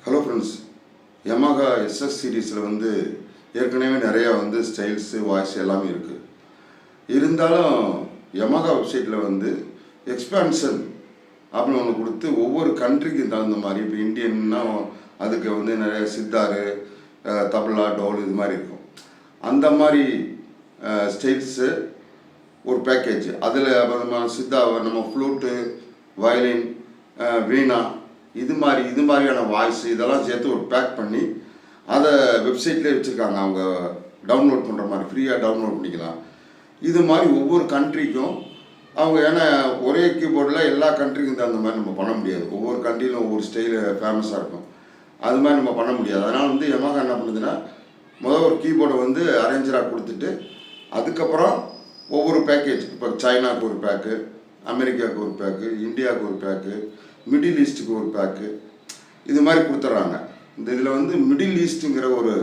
Hello friends, Yamaha SS சீரீஸில் ஏற்கனவே நிறையா ஸ்டைல்ஸு வாய்ஸ் எல்லாமே இருக்குது. இருந்தாலும் யமஹா வெப்சைட்டில் எக்ஸ்பான்ஷன் அப்படின்னு ஒன்று கொடுத்து ஒவ்வொரு கண்ட்ரிக்கு தகுந்த மாதிரி, இப்போ இந்தியன்னா அதுக்கு நிறைய சித்தாரு, தபலா, டோல் இது மாதிரி இருக்கும். அந்த மாதிரி ஸ்டைல்ஸு ஒரு பேக்கேஜ். அதில் நம்ம நம்ம ஃப்ளூட்டு, வயலின், வீணா இது மாதிரியான வாய்ஸ் இதெல்லாம் சேர்த்து ஒரு பேக் பண்ணி அதை வெப்சைட்லேயே வச்சுருக்காங்க. அவங்க டவுன்லோட் பண்ணுற மாதிரி ஃப்ரீயாக டவுன்லோட் பண்ணிக்கலாம். இது மாதிரி ஒவ்வொரு கண்ட்ரிக்கும் அவங்க, ஏன்னா ஒரே கீபோர்டில் எல்லா கண்ட்ரிக்கும் தகுந்த மாதிரி நம்ம பண்ண முடியாது. ஒவ்வொரு கண்ட்ரியிலும் ஒவ்வொரு ஸ்டைலு ஃபேமஸாக இருக்கும். அது மாதிரி நம்ம பண்ண முடியாது. அதனால் யமஹா என்ன பண்ணுதுன்னா, முதல் ஒரு கீபோர்டை அரேஞ்சராக கொடுத்துட்டு அதுக்கப்புறம் ஒவ்வொரு பேக்கேஜ், இப்போ சைனாவுக்கு ஒரு பேக்கு, அமெரிக்காவுக்கு ஒரு பேக்கு, இந்தியாவுக்கு ஒரு பேக்கு, மிடில் ஈஸ்ட்டுக்கு ஒரு பேக்கு, இது மாதிரி கொடுத்துட்றாங்க. இந்த இதில் மிடில் ஈஸ்ட்டுங்கிற ஒரு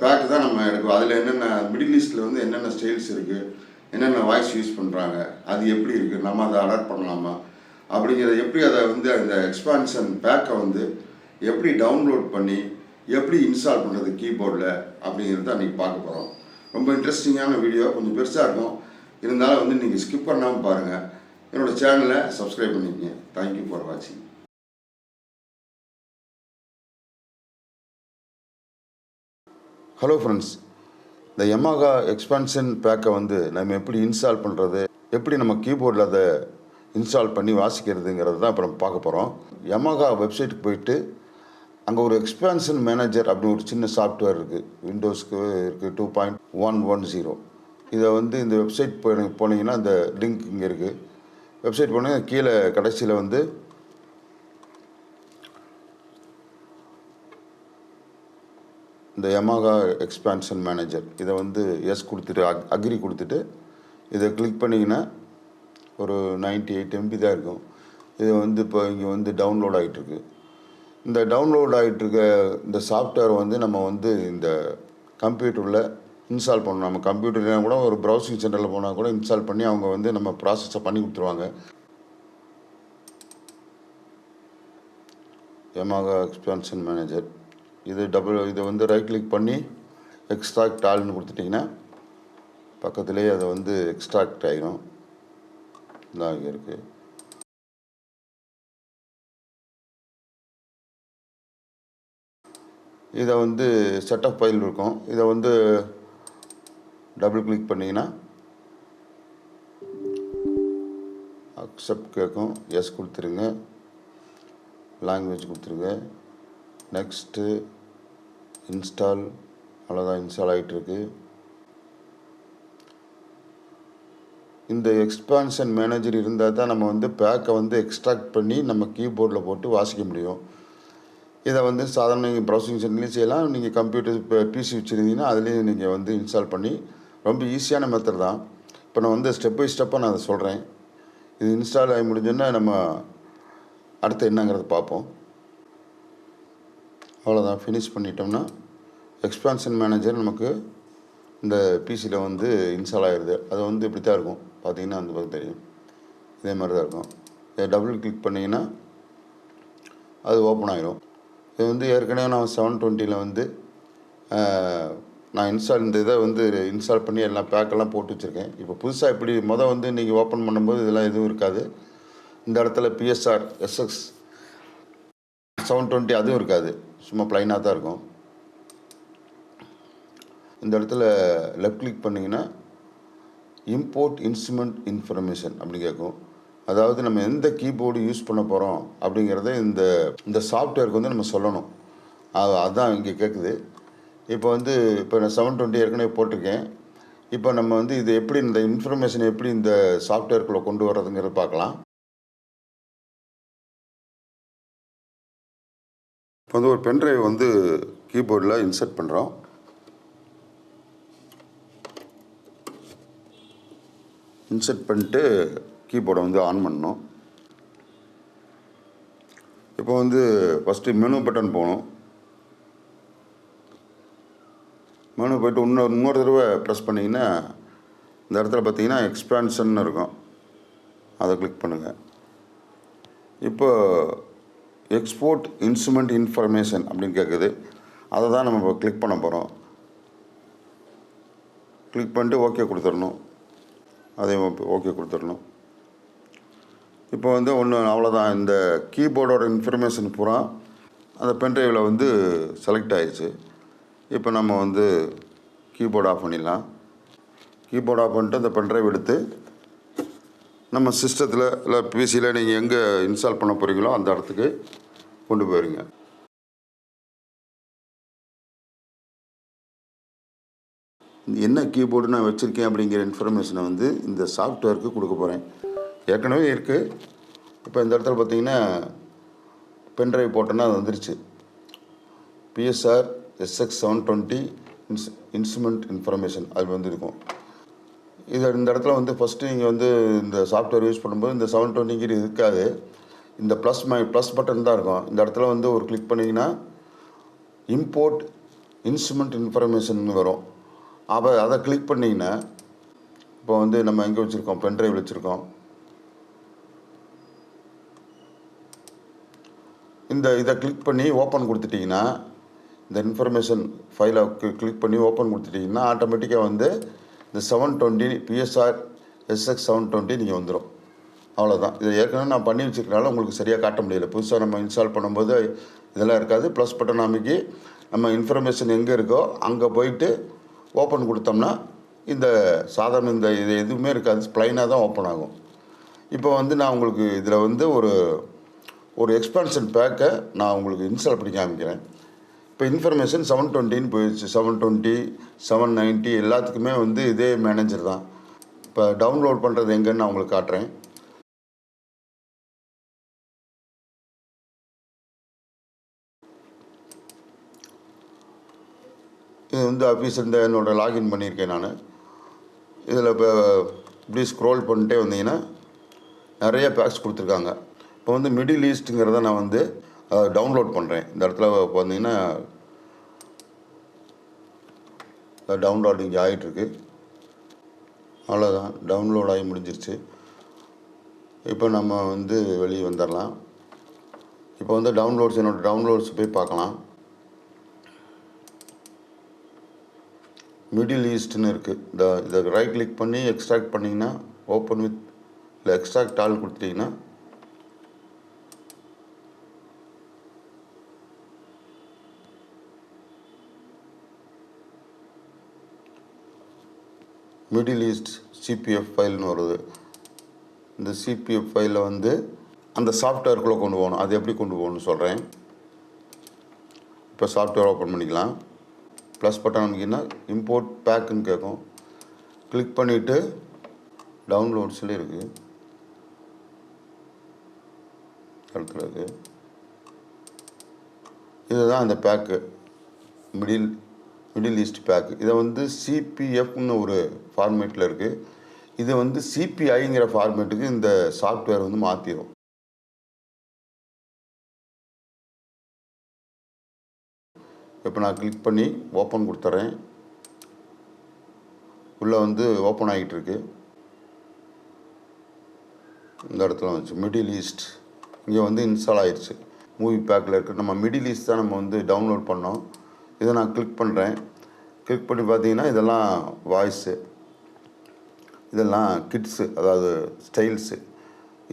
பேக்கு தான் நம்ம எடுக்கும். அதில் என்னென்ன மிடில் ஈஸ்ட்டில் என்னென்ன ஸ்டைல்ஸ் இருக்குது, என்னென்ன வாய்ஸ் யூஸ் பண்ணுறாங்க, அது எப்படி இருக்குது, நம்ம அதை அடாப்ட் பண்ணலாமா அப்படிங்கிறத, எப்படி அதை அந்த எக்ஸ்பான்ஷன் பேக்கை எப்படி டவுன்லோட் பண்ணி எப்படி இன்ஸ்டால் பண்ணுறது கீபோர்டில் அப்படிங்கிறத அன்றைக்கி பார்க்க போகிறோம். ரொம்ப இன்ட்ரெஸ்டிங்கான வீடியோ, கொஞ்சம் பெருசாக இருக்கும். இருந்தாலும் நீங்கள் ஸ்கிப் பண்ணாமல் பாருங்கள். என்னோடய சேனலை சப்ஸ்கிரைப் பண்ணிக்கங்க. தேங்க்யூ ஃபார் வாட்சிங். ஹலோ ஃப்ரெண்ட்ஸ், இந்த யமஹா எக்ஸ்பான்ஷன் பேக்கை நம்ம எப்படி இன்ஸ்டால் பண்ணுறது, எப்படி நம்ம கீபோர்டில் அதை இன்ஸ்டால் பண்ணி வாசிக்கிறதுங்கிறது தான் இப்போ நம்ம பார்க்க போகிறோம். யமஹா வெப்சைட்டுக்கு போயிட்டு அங்கே ஒரு எக்ஸ்பான்ஷன் மேனேஜர் அப்படின்னு ஒரு சின்ன சாஃப்ட்வேர் இருக்குது. விண்டோஸ்க்கு இருக்குது 2.110. இதை இந்த வெப்சைட் போனீங்கன்னா இந்த லிங்க் இங்கே இருக்குது. வெப்சைட் போனீங்கன்னா கீழே கடைசியில் இந்த யமஹா எக்ஸ்பான்ஷன் மேனேஜர் இதை எஸ் கொடுத்துட்டு அக்ரி கொடுத்துட்டு இதை கிளிக் பண்ணிங்கன்னா ஒரு 98 MB தான் இருக்கும். இது இப்போ இங்கே டவுன்லோட் ஆகிட்டுருக்கு. இந்த டவுன்லோட் ஆகிட்டுருக்க இந்த சாஃப்ட்வேர் நம்ம இந்த கம்ப்யூட்டரில் இன்ஸ்டால் பண்ணணும். நம்ம கம்ப்யூட்டர்லாம் கூட ஒரு ப்ரௌசிங் சென்டரில் போனால் கூட இன்ஸ்டால் பண்ணி அவங்க நம்ம ப்ராசஸை பண்ணி கொடுத்துருவாங்க. யமஹா எக்ஸ்பான்ஷன் மேனேஜர் இதை ரைட் கிளிக் பண்ணி எக்ஸ்ட்ராக்ட் ஆல்னு கொடுத்துட்டிங்கன்னா பக்கத்துலேயே அதை எக்ஸ்ட்ராக்ட் ஆகிடும். இதான் இங்கே இருக்குது. இதை செட்டப் ஃபைல் இருக்கும். இதை டபுள் கிளிக் பண்ணிங்கன்னா அக்செப்ட் கேட்கும். எஸ் கொடுத்துருங்க. லாங்குவேஜ் கொடுத்துருங்க. Next install. அவ்வளோதான், இன்ஸ்டால் ஆகிட்டுருக்கு. இந்த எக்ஸ்பான்ஷன் மேனேஜர் இருந்தால் தான் நம்ம பேக்கை எக்ஸ்ட்ராக்ட் பண்ணி நம்ம கீபோர்டில் போட்டு வாசிக்க முடியும். இதை சாதாரண நீங்கள் ப்ரௌசிங் சென்டர்லேயும் செய்யலாம். நீங்கள் கம்ப்யூட்டர் இப்போ பிசி வச்சுருந்தீங்கன்னா அதுலேயும் நீங்கள் இன்ஸ்டால் பண்ணி, ரொம்ப ஈஸியான மெத்தட் தான். இப்போ நான் ஸ்டெப் பை ஸ்டெப்பாக நான் அதை சொல்கிறேன். இது இன்ஸ்டால் ஆகி முடிஞ்சோன்னா நம்ம அடுத்து என்னங்கிறத பார்ப்போம். அவ்வளோதான், ஃபினிஷ் பண்ணிட்டோம்னா எக்ஸ்பான்ஷன் மேனேஜர் நமக்கு இந்த பிசியில் இன்ஸ்டால் ஆகிடுது. அது இப்படி தான் இருக்கும். பார்த்தீங்கன்னா பக்கம் தெரியும். இதே மாதிரி தான் இருக்கும். இதை டபுள் கிளிக் பண்ணிங்கன்னா அது ஓப்பன் ஆகிடும். இது ஏற்கனவே நான் 720 நான் இந்த இதை இன்ஸ்டால் பண்ணி எல்லாம் பேக்கெல்லாம் போட்டு வச்சுருக்கேன். இப்போ புதுசாக இப்படி நீங்கள் ஓப்பன் பண்ணும்போது இதெல்லாம் எதுவும் இருக்காது. இந்த இடத்துல பிஎஸ்ஆர் எஸ்எக்ஸ் 720 அதுவும் இருக்காது. சும்மா ப்ளைனாக தான் இருக்கும். இந்த இடத்துல லெஃப்ட் கிளிக் பண்ணிங்கன்னா இம்போர்ட் இன்ஸ்ட்ருமெண்ட் இன்ஃபர்மேஷன் அப்படி கேட்கும். அதாவது நம்ம எந்த கீபோர்டு யூஸ் பண்ண போகிறோம் அப்படிங்கிறத இந்த சாஃப்ட்வேருக்கு நம்ம சொல்லணும். அதுதான் இங்கே கேட்குது. இப்போ இப்போ நான் 720 ஏற்கனவே போட்டிருக்கேன். இப்போ நம்ம இது எப்படி இந்த இன்ஃபர்மேஷன் எப்படி இந்த சாஃப்ட்வேருக்குள்ளே கொண்டு வர்றதுங்கிறத பார்க்கலாம். இப்போ ஒரு பென்ட்ரைவ் கீபோர்டில் இன்சர்ட் பண்ணுறோம். இன்சர்ட் பண்ணிட்டு கீபோர்டை ஆன் பண்ணணும். இப்போ ஃபஸ்ட்டு மெனு பட்டன் போகணும். மெனு போய்ட்டு இன்னொரு தடவை ப்ரெஸ் பண்ணிங்கன்னா இந்த இடத்துல பார்த்தீங்கன்னா எக்ஸ்பான்ஷன் இருக்கும். அதை கிளிக் பண்ணுங்கள். இப்போ எக்ஸ்போர்ட் இன்ஸ்ட்ருமெண்ட் இன்ஃபர்மேஷன் அப்படின்னு கேட்குது. அதை தான் நம்ம இப்போ கிளிக் பண்ண போகிறோம். கிளிக் பண்ணிட்டு ஓகே கொடுத்துடணும். அதையும் ஓகே கொடுத்துடணும். இப்போ வந்து ஒன்று அவ்வளோதான். இந்த கீபோர்டோட இன்ஃபர்மேஷன் பூரா அந்த பென்ட்ரைவில் வந்து செலக்ட் ஆகிடுச்சு. இப்போ நம்ம வந்து கீபோர்டு ஆஃப் பண்ணிடலாம். கீபோர்டு ஆஃப் பண்ணிட்டு அந்த பென்ட்ரைவ் எடுத்து நம்ம சிஸ்டத்தில் இல்லை பிசியில் நீங்கள் எங்கே இன்ஸ்டால் பண்ண போகிறீங்களோ அந்த இடத்துக்கு கொண்டு போயிருங்க. என்ன கீபோர்டு நான் வச்சுருக்கேன் அப்படிங்கிற இன்ஃபர்மேஷனை வந்து இந்த சாஃப்ட்வேருக்கு கொடுக்க போகிறேன். ஏற்கனவே இருக்குது. இப்போ இந்த இடத்துல பார்த்தீங்கன்னா பென்ட்ரைவ் போட்டோன்னா அது வந்துருச்சு. பிஎஸ்ஆர் எஸ்எக்ஸ் 720 இன்ஸ்ட்ருமெண்ட் இன்ஃபர்மேஷன் அது வந்துருக்கும். இந்த இடத்துல வந்து ஃபஸ்ட்டு நீங்கள் வந்து இந்த சாஃப்ட்வேர் யூஸ் பண்ணும்போது இந்த 720 இருக்காது. இந்த ப்ளஸ் பட்டன் தான் இருக்கும். இந்த இடத்துல வந்து ஒரு கிளிக் பண்ணிங்கன்னா இம்போர்ட் இன்ஸ்ட்ருமெண்ட் இன்ஃபர்மேஷன் வரும். அதை கிளிக் பண்ணிங்கன்னா இப்போ வந்து நம்ம எங்கே வச்சுருக்கோம், பென்ட்ரைவ் வச்சுருக்கோம். இதை கிளிக் பண்ணி ஓப்பன் கொடுத்துட்டிங்கன்னா இந்த இன்ஃபர்மேஷன் ஃபைலை கிளிக் பண்ணி ஓப்பன் கொடுத்துட்டிங்கன்னா ஆட்டோமேட்டிக்காக வந்து இந்த 720 பிஎஸ்ஆர் எஸ்எக்ஸ் 720 நீங்கள் வந்துடும். அவ்வளோதான். இதை ஏற்கனவே நான் பண்ணி வச்சுருக்கனால உங்களுக்கு சரியாக காட்ட முடியல. புதுசாக நம்ம இன்ஸ்டால் பண்ணும்போது இதெல்லாம் இருக்காது. ப்ளஸ் பட்டன் அமைக்கி நம்ம இன்ஃபர்மேஷன் எங்கே இருக்கோ அங்கே போயிட்டு ஓப்பன் கொடுத்தோம்னா இந்த சாதாரண இது எதுவுமே இருக்காது. ப்ளைனாக தான் ஓப்பன் ஆகும். இப்போ வந்து நான் உங்களுக்கு இதில் வந்து ஒரு எக்ஸ்பான்ஷன் பேக்கை நான் உங்களுக்கு இன்ஸ்டால் பண்ணி காமிக்கிறேன். இப்போ இன்ஃபர்மேஷன் 720 போயிடுச்சு. 720 790 எல்லாத்துக்குமே வந்து இதே மேனேஜர் தான். இப்போ டவுன்லோட் பண்ணுறது எங்கன்னு நான் உங்களுக்கு காட்டுறேன். இது வந்து ஆஃபீஸ் இந்த என்னோடய லாகின் பண்ணியிருக்கேன் நான். இதில் இப்போ இப்படி ஸ்க்ரோல் பண்ணிட்டே வந்தீங்கன்னா நிறைய பேக்ஸ் கொடுத்துருக்காங்க. இப்போ வந்து மிடில் ஈஸ்ட்டுங்கிறத நான் வந்து டவுன்லோட் பண்ணுறேன். இந்த இடத்துல பார்த்தீங்கன்னா டவுன்லோடிங் ஆகிட்டுருக்கு. அவ்வளோதான், டவுன்லோட் ஆகி முடிஞ்சிருச்சு. இப்போ நம்ம வந்து வெளியே வந்துடலாம். இப்போ வந்து என்னோடய டவுன்லோட்ஸ் போய் பார்க்கலாம். மிடில் ஈஸ்ட்னு இருக்குது. இதை ரைட் கிளிக் பண்ணி எக்ஸ்ட்ராக்ட் பண்ணிங்கன்னா ஓப்பன் வித் இல்லை எக்ஸ்ட்ராக்ட் ஆல் கொடுத்துட்டிங்கன்னா மிடில் ஈஸ்ட் சிபிஎஃப் ஃபைல்னு வருது. இந்த சிபிஎஃப் ஃபைலில் வந்து அந்த சாஃப்ட்வேருக்குள்ளே கொண்டு போகணும். அது எப்படி கொண்டு போகணும்னு சொல்கிறேன். இப்போ சாஃப்ட்வேர் ஓப்பன் பண்ணிக்கலாம். ப்ளஸ் பட்டன் அமைக்கினா இம்போர்ட் பேக்குன்னு கேட்கும். கிளிக் பண்ணிவிட்டு டவுன்லோட்ஸில் இருக்குது, இடத்துல இருக்குது. இதுதான் அந்த பேக்கு, மிடில் ஈஸ்ட் பேக்கு. இதை வந்து சிபிஎஃப்னு ஒரு ஃபார்மேட்டில் இருக்குது. இது வந்து சிபிஐங்கிற ஃபார்மேட்டுக்கு இந்த சாஃப்ட்வேர் வந்து மாற்றிடும். இப்போ நான் கிளிக் பண்ணி ஓப்பன் கொடுத்துட்றேன். உள்ளே வந்து ஓப்பன் ஆகிட்டு இருக்கு. இந்த இடத்துல வந்துச்சு மிடில் ஈஸ்ட். இங்கே வந்து இன்ஸ்டால் ஆகிடுச்சு. மூவி பேக்கில் இருக்குது. நம்ம மிடில் ஈஸ்ட் தான் நம்ம வந்து டவுன்லோட் பண்ணோம். இதை நான் கிளிக் பண்ணுறேன். கிளிக் பண்ணி பார்த்தீங்கன்னா இதெல்லாம் வாய்ஸு, இதெல்லாம் கிட்ஸு, அதாவது ஸ்டைல்ஸு.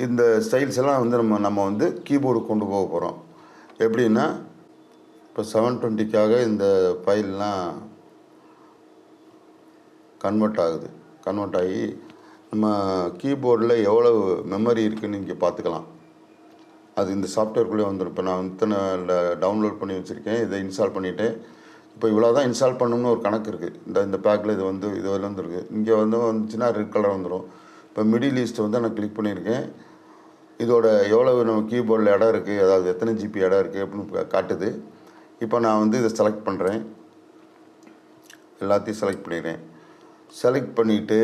இந்த ஸ்டைல்ஸ் எல்லாம் வந்து நம்ம வந்து கீபோர்டு கொண்டு போக போகிறோம். எப்படின்னா இப்போ 720க்காக இந்த ஃபைல்லாம் கன்வெர்ட் ஆகி நம்ம கீபோர்டில் எவ்வளவு மெமரி இருக்குதுன்னு இங்கே பார்த்துக்கலாம். அது இந்த சாஃப்ட்வேர்க்குள்ளே வந்துடும். இப்போ நான் இத்தனை டவுன்லோட் பண்ணி வச்சுருக்கேன். இதை இன்ஸ்டால் பண்ணிவிட்டேன். இப்போ இவ்வளோ தான் இன்ஸ்டால் பண்ணணும்னு ஒரு கணக்கு இருக்குது. இந்த பேக்கில் இது வந்துருக்கு. இங்கே வந்துச்சுன்னா ரெட் கலர் வந்துடும். இப்போ மிடில் ஈஸ்ட் வந்து நான் கிளிக் பண்ணியிருக்கேன். இதோட எவ்வளவு நம்ம கீபோர்டில் இடம் இருக்குது, அதாவது எத்தனை ஜிபி இடம் இருக்குது அப்படின்னு காட்டுது. இப்போ நான் வந்து இதை செலக்ட் பண்ணுறேன். எல்லாத்தையும் செலக்ட் பண்ணிடுறேன். செலக்ட் பண்ணிவிட்டு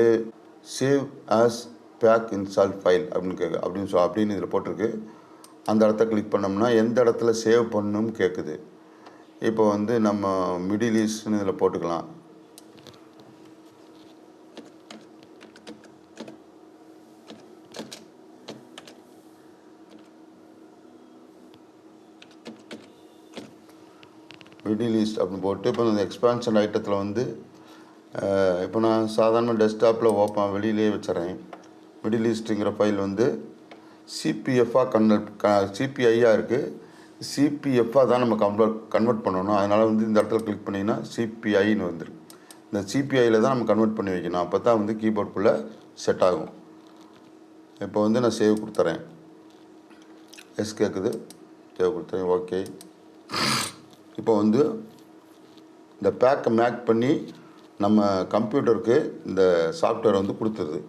save as pack install file அப்படின்னு இதில் போட்டிருக்கு. அந்த இடத்த கிளிக் பண்ணோம்னா எந்த இடத்துல சேவ் பண்ணணும்னு கேட்குது. இப்போ வந்து நம்ம மிடில் ஈஸ்ட்னு இதில் போட்டுக்கலாம். மிடில் ஈஸ்ட் அப்படின்னு போட்டு இப்போ இந்த எக்ஸ்பான்ஷன் ஐட்டத்தில் வந்து இப்போ நான் சாதாரண டெஸ்க்டாப்பில் வெளியிலே வச்சுறேன். மிடில் ஈஸ்ட்டுங்கிற ஃபைல் வந்து சிபிஐயாக இருக்குது. சிபிஎஃபாக தான் நம்ம கன்வெர்ட் பண்ணணும். அதனால் வந்து இந்த இடத்துல கிளிக் பண்ணிங்கன்னா சிபிஐன்னு வந்துடும். இந்த சிபிஐயில் தான் நம்ம கன்வெர்ட் பண்ணி வைக்கணும். அப்போ தான் வந்து கீபோர்டுக்குள்ளே செட் ஆகும். இப்போ வந்து நான் சேவ் கொடுத்துறேன். எஸ் கேட்குது, சேவ் கொடுத்துறேன். ஓகே. இப்போ வந்து இந்த பேக்கை மேக் பண்ணி நம்ம கம்ப்யூட்டருக்கு இந்த சாஃப்ட்வேர் வந்து கொடுத்துருது.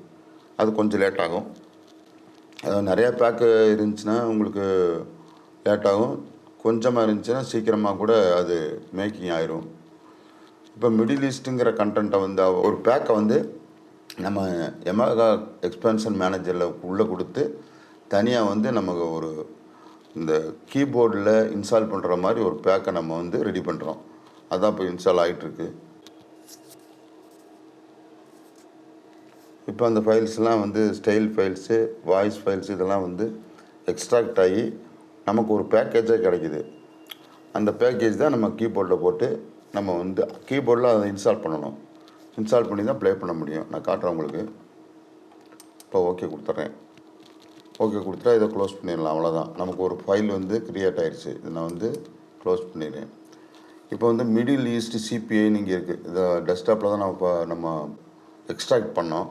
அது கொஞ்சம் லேட் ஆகும். நிறையா பேக்கு இருந்துச்சுன்னா உங்களுக்கு லேட் ஆகும். கொஞ்சமாக இருந்துச்சுன்னா சீக்கிரமாக கூட அது மேக்கிங் ஆயிரும். இப்போ மிடில் ஈஸ்ட்டுங்கிற கண்டென்ட்டை வந்து ஒரு பேக்கை வந்து நம்ம யமஹா எக்ஸ்பென்ஷன் மேனேஜரில் உள்ளே கொடுத்து தனியாக வந்து நமக்கு ஒரு இந்த கீபோர்டில் இன்ஸ்டால் பண்ணுற மாதிரி ஒரு பேக்கை நம்ம வந்து ரெடி பண்ணுறோம். அதான் இப்போ இன்ஸ்டால் ஆகிட்டுருக்கு. இப்போ அந்த ஃபைல்ஸ்லாம் வந்து ஸ்டைல் ஃபைல்ஸு, வாய்ஸ் ஃபைல்ஸு இதெல்லாம் வந்து எக்ஸ்ட்ராக்ட் ஆகி நமக்கு ஒரு பேக்கேஜாக கிடைக்கிது. அந்த பேக்கேஜ் தான் நம்ம கீபோர்டில் போட்டு நம்ம வந்து கீபோர்டில் அதை இன்ஸ்டால் பண்ணணும். இன்ஸ்டால் பண்ணி தான் ப்ளே பண்ண முடியும். நான் காட்டுறேன் உங்களுக்கு. இப்போ ஓகே கொடுத்துட்றேன். ஓகே கொடுத்துட்டா இதை க்ளோஸ் பண்ணிடலாம். அவ்வளோதான். நமக்கு ஒரு ஃபைல் வந்து க்ரியேட் ஆகிடுச்சு. இதை நான் வந்து க்ளோஸ் பண்ணிடுறேன். இப்போ வந்து மிடில் ஈஸ்ட் சிபிஐன்னு இங்கே இருக்குது. இதை டெஸ்க்டாப்பில் தான் நம்ம எக்ஸ்ட்ராக்ட் பண்ணோம்.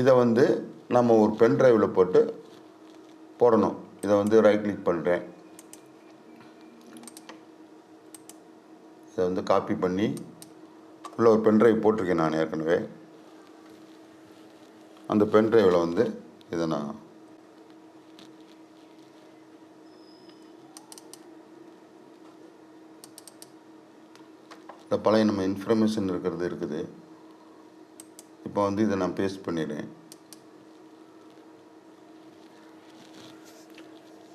இதை வந்து நம்ம ஒரு பென் ட்ரைவில் போடணும். இதை வந்து ரைட் கிளிக் பண்ணுறேன். இதை வந்து காப்பி பண்ணி உள்ள ஒரு பென் ட்ரைவ் போட்டிருக்கேன் நான் ஏற்கனவே. அந்த பென் ட்ரைவில் வந்து இதை நான் இந்த பழைய நம்ம இன்ஃபர்மேஷன் இருக்குது. இப்போ வந்து இதை நான் பேஸ்ட் பண்ணிடுறேன்.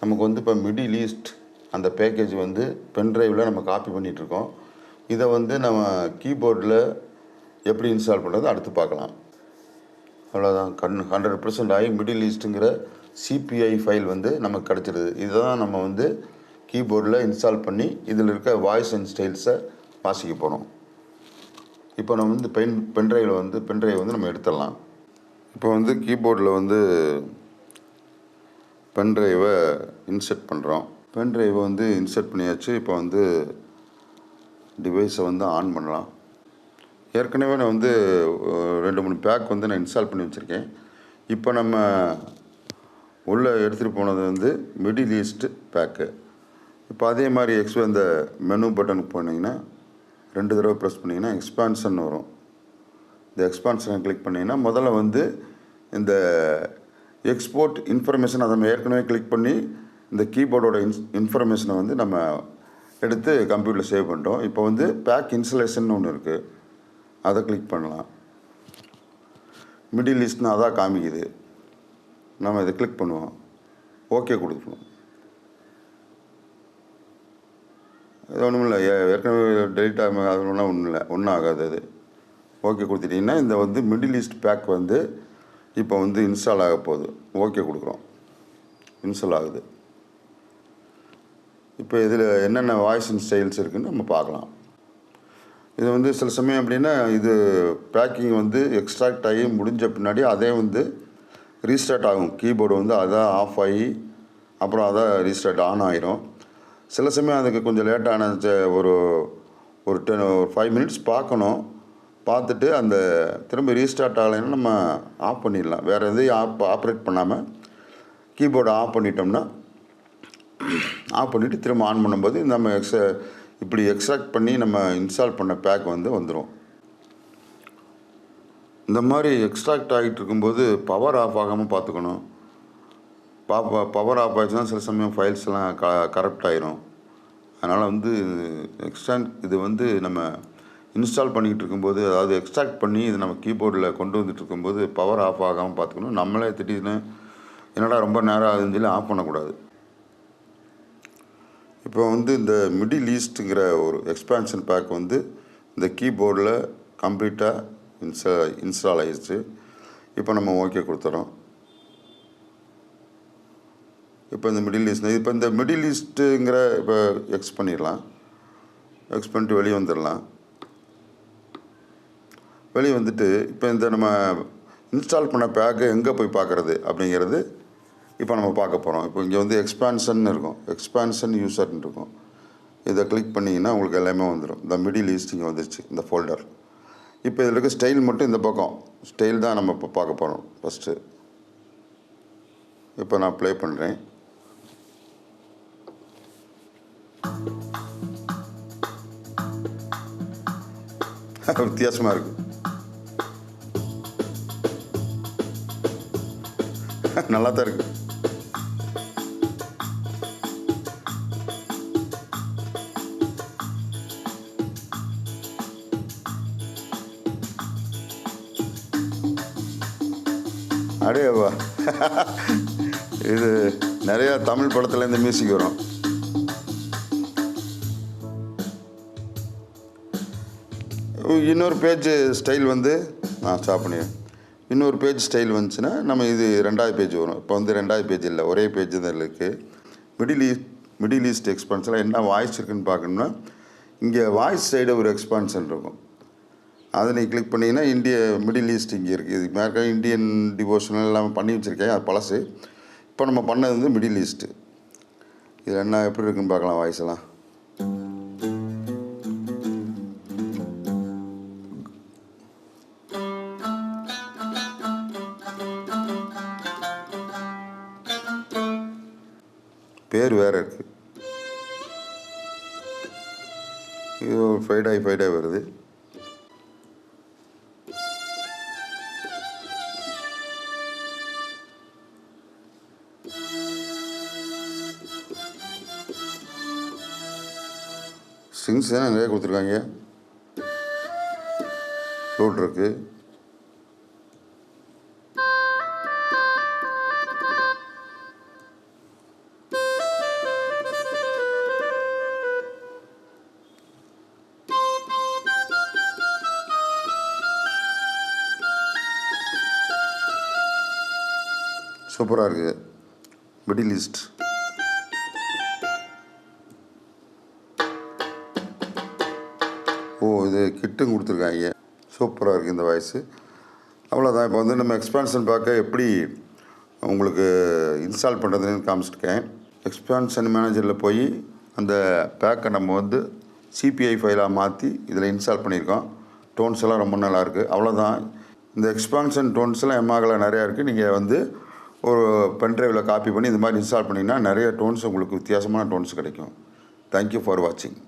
நமக்கு வந்து இப்போ மிடில் ஈஸ்ட் அந்த பேக்கேஜ் வந்து பென் ட்ரைவில் நம்ம காப்பி பண்ணிகிட்ருக்கோம். இதை வந்து நம்ம கீபோர்டில் எப்படி இன்ஸ்டால் பண்ணுறது அடுத்து பார்க்கலாம். அவ்வளோதான். 100% ஆகி மிடில் ஈஸ்ட்டுங்கிற சிபிஐ ஃபைல் வந்து நமக்கு கிடச்சிடுது. இதை தான் நம்ம வந்து கீபோர்டில் இன்ஸ்டால் பண்ணி இதில் இருக்க வாய்ஸ் அண்ட் ஸ்டைல்ஸை வாசிக்க போகிறோம். இப்போ நம்ம வந்து பென் ட்ரைவ் வந்து நம்ம எடுத்துடலாம். இப்போ வந்து கீபோர்டில் வந்து பென் ட்ரைவை இன்செர்ட் பண்ணுறோம். பென் ட்ரைவை வந்து இன்செர்ட் பண்ணியாச்சு. இப்போ வந்து டிவைஸை வந்து ஆன் பண்ணலாம். ஏற்கனவே நான் வந்து 2-3 பேக் வந்து நான் இன்ஸ்டால் பண்ணி வச்சுருக்கேன். இப்போ நம்ம உள்ளே எடுத்துகிட்டு போனது வந்து மிடில் ஈஸ்ட் பேக்கு. இப்போ அதே மாதிரி இந்த மெனு பட்டனுக்கு போனீங்கன்னா 2 தடவை ப்ரெஸ் பண்ணிங்கன்னா எக்ஸ்பான்ஷன் வரும். இந்த எக்ஸ்பான்ஷனை கிளிக் பண்ணிங்கன்னா முதல்ல வந்து இந்த எக்ஸ்போர்ட் இன்ஃபர்மேஷன் அதை நம்ம ஏற்கனவே கிளிக் பண்ணி இந்த கீபோர்டோட இன்ஃபர்மேஷனை வந்து நம்ம எடுத்து கம்ப்யூட்டரில் சேவ் பண்ணிட்டோம். இப்போ வந்து பேக் இன்ஸ்டலேஷன் ஒன்று இருக்குது. அதை கிளிக் பண்ணலாம். மிடில் ஈஸ்ட்னு அதான் காமிக்குது. நம்ம இதை கிளிக் பண்ணுவோம். ஓகே கொடுக்கணும். அது ஒன்றும் இல்லை. ஏற்கனவே டெலிட் ஆகும். அது ஒன்றும் ஆகாது. அது ஓகே கொடுத்துட்டிங்கன்னா இந்த வந்து மிடில் ஈஸ்ட் பேக் வந்து இப்போ வந்து இன்ஸ்டால் ஆக போகுது. ஓகே கொடுக்குறோம். இன்ஸ்டால் ஆகுது. இப்போ இதில் என்னென்ன வாய்ஸ் அண்ட் ஸ்டைல்ஸ் இருக்குதுன்னு நம்ம பார்க்கலாம். இது வந்து சில சமயம் அப்படின்னா இது பேக்கிங் வந்து எக்ஸ்ட்ராக்ட் ஆகி முடிஞ்ச பின்னாடி அதே வந்து ரீஸ்டார்ட் ஆகும். கீபோர்டு வந்து அதான் ஆஃப் ஆகி அப்புறம் அதான் ரீஸ்டார்ட் ஆன் ஆகிரும். சில சமயம் அதுக்கு கொஞ்சம் லேட்டான ஒரு 5 மினிட்ஸ் பார்க்கணும். பார்த்துட்டு அந்த திரும்ப ரீஸ்டார்ட் ஆகலைன்னா நம்ம ஆஃப் பண்ணிடலாம். வேறு எதையும் ஆப்ரேட் பண்ணாமல் கீபோர்டை ஆஃப் பண்ணிட்டோம்னா ஆஃப் பண்ணிவிட்டு திரும்ப ஆன் பண்ணும்போது நம்ம இப்படி எக்ஸ்ட்ராக்ட் பண்ணி நம்ம இன்ஸ்டால் பண்ண பேக் வந்துடும். இந்த மாதிரி எக்ஸ்ட்ராக்ட் ஆகிட்டு இருக்கும்போது பவர் ஆஃப் ஆகாமல் பார்த்துக்கணும். பவர் ஆஃப் ஆகிடுச்சுன்னா சில சமயம் ஃபைல்ஸ்லாம் கரப்ட் ஆயிரும். அதனால் வந்து இது வந்து நம்ம இன்ஸ்டால் பண்ணிக்கிட்டு இருக்கும்போது, அதாவது எக்ஸ்ட்ராக்ட் பண்ணி இது நம்ம கீபோர்டில் கொண்டு வந்துட்டு இருக்கும்போது பவர் ஆஃப் ஆகாமல் பார்த்துக்கணும். நம்மளே திடீர்னு என்னடா ரொம்ப நேரம் ஆகுதுன்னு சொல்லி ஆஃப் பண்ணக்கூடாது. இப்போ வந்து இந்த மிடில் ஈஸ்ட்டுங்கிற ஒரு எக்ஸ்பான்ஷன் பேக் வந்து இந்த கீபோர்டில் கம்ப்ளீட்டாக இன்ஸ்டால் ஆகிடுச்சு. இப்போ நம்ம ஓகே கொடுத்துறோம். இப்போ இந்த மிடில் ஈஸ்ட்டுங்கிற இப்போ எக்ஸ் பண்ணிடலாம். எக்ஸ் பண்ணிட்டு வெளியே வந்துடலாம். வெளியே வந்துட்டு இப்போ இந்த நம்ம இன்ஸ்டால் பண்ண பேக்கை எங்கே போய் பார்க்குறது அப்படிங்கிறது இப்போ நம்ம பார்க்க போகிறோம். இப்போ இங்கே வந்து எக்ஸ்பான்ஷன் இருக்கும், எக்ஸ்பான்ஷன் யூசர்னு இருக்கும். இதை கிளிக் பண்ணிங்கன்னா உங்களுக்கு எல்லாமே வந்துடும். இந்த மிடில் ஈஸ்ட் இங்கே வந்துருச்சு இந்த ஃபோல்டர். இப்போ இதில் இருக்க ஸ்டைல் மட்டும் இந்த பக்கம் ஸ்டைல் தான் நம்ம இப்போ பார்க்க போகிறோம் ஃபஸ்ட்டு. இப்போ நான் ப்ளே பண்ணுறேன். வித்தியாசமாக இருக்குது. நல்லா தான் இருக்குது. அடேவா, இது நிறையா தமிழ் படத்தில் இந்த மியூசிக் வரும். இன்னொரு பேஜ் ஸ்டைல் வந்து ஸ்டாப் பண்ணிடுறேன். இன்னொரு பேஜ் ஸ்டைல் வந்துச்சுன்னா நம்ம இது 2வது பேஜ் வரும். இப்போ வந்து 2வது பேஜ் இல்லை, ஒரே பேஜ் தான் இருக்குது. மிடில் ஈஸ்ட் எக்ஸ்பான்ஷனில் என்ன வாய்ஸ் இருக்குதுன்னு பார்க்கணும்னா இங்கே வாய்ஸ் சைடு ஒரு எக்ஸ்பான்ஷன் இருக்கும். அதை நீங்கள் கிளிக் பண்ணிங்கன்னா மிடில் ஈஸ்ட் இங்கே இருக்குது. இதுக்கு மேலே இந்தியன் டிவோஷனல் எல்லாம் பண்ணி வச்சுருக்கேன், அது பழசு. இப்போ நம்ம பண்ணது வந்து மிடில் ஈஸ்ட்டு. இதில் என்ன எப்படி இருக்குன்னு பார்க்கலாம். வாய்ஸ் எல்லாம் பேர் வேறு இருக்குது. இது ஒரு ஃபைடாகி வருது. ஸ்ட்ரிங்ஸ் தானே நிறைய கொடுத்துருக்காங்க. ஃப்ளூட் இருக்குது. சூப்பராக இருக்குது. Middle East. இது கிட்டும் கொடுத்துருக்காங்க. சூப்பராக இருக்குது இந்த வாய்ஸு. அவ்வளோதான். இப்போ வந்து நம்ம எக்ஸ்பான்ஷன் பார்க்க எப்படி உங்களுக்கு இன்ஸ்டால் பண்ணுறதுன்னு காமிச்சிருக்கேன். எக்ஸ்பான்ஷன் மேனேஜரில் போய் அந்த பேக்கை நம்ம வந்து சிபிஐ ஃபைலாக மாற்றி இதில் இன்ஸ்டால் பண்ணியிருக்கோம். டோன்ஸ் எல்லாம் ரொம்ப நல்லாயிருக்கு. அவ்வளோதான். இந்த எக்ஸ்பான்ஷன் டோன்ஸ்லாம் எம்ஆகில் நிறையா இருக்குது. நீங்கள் வந்து ஒரு பென்ட்ரைவில் காப்பி பண்ணி இந்த மாதிரி இன்ஸ்டால் பண்ணிங்கன்னா நிறைய டோன்ஸ் உங்களுக்கு வித்தியாசமான டோன்ஸ் கிடைக்கும். தேங்க்யூ ஃபார் வாட்சிங்.